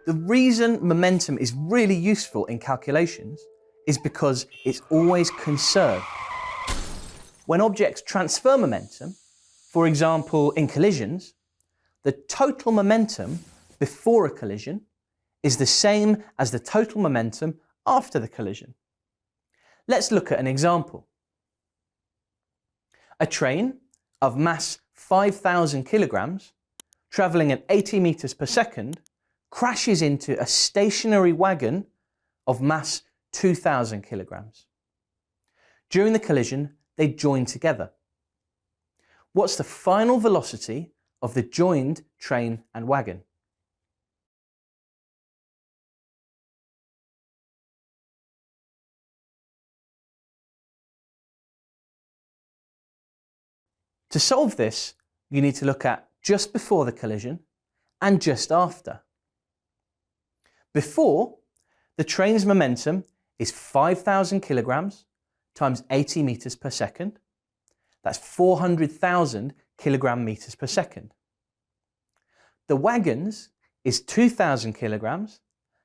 The reason momentum is really useful in calculations is because it's always conserved. When objects transfer momentum, for example in collisions, the total momentum before a collision is the same as the total momentum after the collision. Let's look at an example. A train of mass 5,000 kilograms travelling at 80 meters per second crashes into a stationary wagon of mass 2,000 kilograms. During the collision, they join together. What's the final velocity of the joined train and wagon? To solve this, you need to look at just before the collision and just after. Before, the train's momentum is 5,000 kilograms times 80 meters per second. That's 400,000 kilogram meters per second. The wagon's is 2,000 kilograms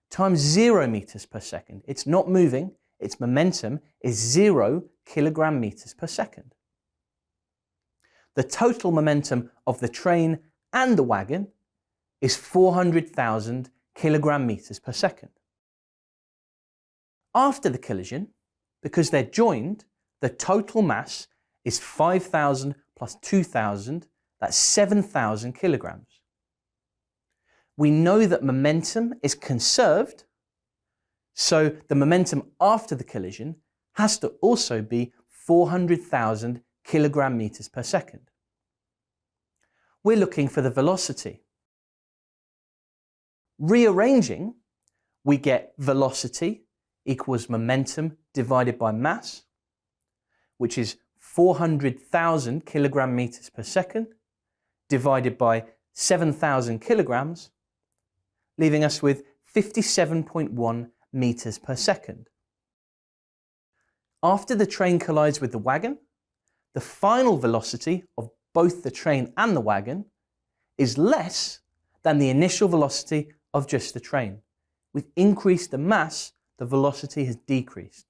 times 0 meters per second. It's not moving, its momentum is 0 kilogram meters per second. The total momentum of the train and the wagon is 400,000 kilogram meters per second. After the collision, because they're joined, the total mass is 5,000 plus 2,000, that's 7,000 kilograms. We know that momentum is conserved, so the momentum after the collision has to also be 400,000 kilogram meters per second. We're looking for the velocity. Rearranging, we get velocity equals momentum divided by mass, which is 400,000 kilogram meters per second divided by 7,000 kilograms, leaving us with 57.1 meters per second. After the train collides with the wagon, the final velocity of both the train and the wagon is less than the initial velocity of just the train. We've increased the mass, the velocity has decreased.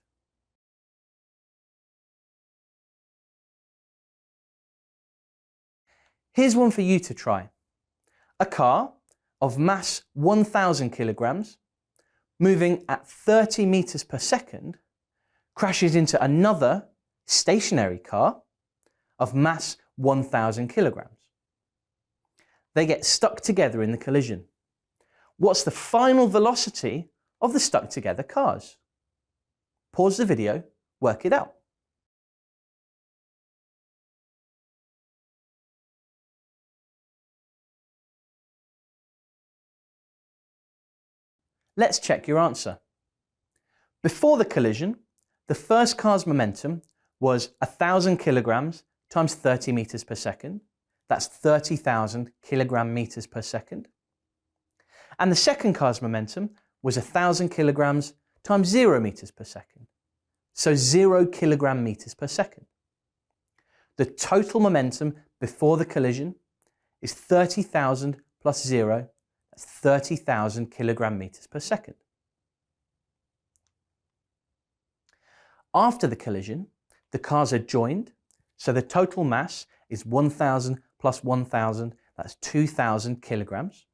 Here's one for you to try. A car of mass 1,000 kilograms moving at 30 meters per second crashes into another stationary car of mass 1,000 kilograms. They get stuck together in the collision. What's the final velocity of the stuck together cars? Pause the video, work it out. Let's check your answer. Before the collision, the first car's momentum was 1,000 kilograms times 30 meters per second. That's 30,000 kilogram meters per second. And the second car's momentum was 1,000 kilograms times 0 meters per second. So 0 kilogram meters per second. The total momentum before the collision is 30,000 plus 0. That's 30,000 kilogram meters per second. After the collision, the cars are joined, so the total mass is 1,000 plus 1,000, that's 2,000 kilograms.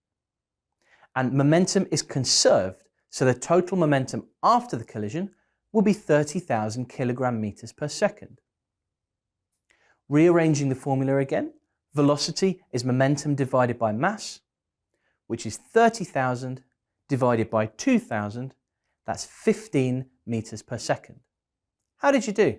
And momentum is conserved, so the total momentum after the collision will be 30,000 kilogram meters per second. Rearranging the formula again, velocity is momentum divided by mass, which is 30,000 divided by 2,000, that's 15 meters per second. How did you do?